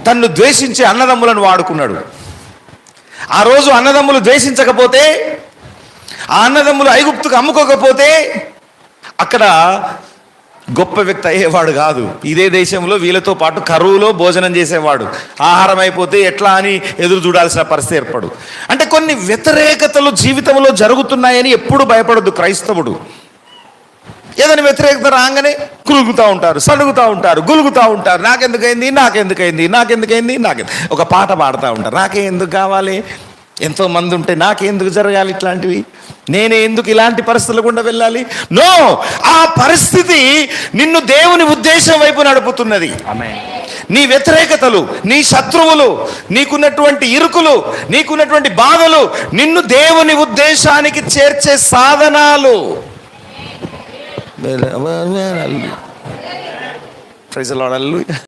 తన్ను ద్వేషించే అన్నదమ్ములను వాడుకున్నాడు. ఆ రోజు అన్నదమ్ములు ద్వేషించకపోతే, ఆ అన్నదమ్ములు ఐగుప్తుకు అమ్ముకోకపోతే అక్కడ గొప్ప వ్యక్తి అయ్యేవాడు కాదు. ఇదే దేశంలో వీళ్ళతో పాటు కరువులో భోజనం చేసేవాడు. ఆహారం అయిపోతే ఎట్లా అని ఎదురు చూడాల్సిన పరిస్థితి ఏర్పడు. అంటే కొన్ని వ్యతిరేకతలు జీవితంలో జరుగుతున్నాయని ఎప్పుడు భయపడద్దు క్రైస్తవుడు. ఏదైనా వ్యతిరేకత రాగానే కులుగుతూ ఉంటారు, సడుగుతూ ఉంటారు, గులుగుతూ ఉంటారు. నాకెందుకైంది, నాకెందుకైంది, నాకెందుకైంది, ఒక పాట పాడుతూ ఉంటారు. నాకే ఎందుకు కావాలి, ఎంతో మంది ఉంటే నాకెందుకు జరగాలి ఇట్లాంటివి, నేనే ఎందుకు ఇలాంటి పరిస్థితులు గుండా వెళ్ళాలి? నో, ఆ పరిస్థితి నిన్ను దేవుని ఉద్దేశం వైపు నడుపుతున్నది. నీ వ్యతిరేకతలు, నీ శత్రువులు, నీకున్నటువంటి ఇరుకులు, నీకున్నటువంటి బాధలు నిన్ను దేవుని ఉద్దేశానికి చేర్చే సాధనాలు. Praise the Lord. హల్లెలూయా.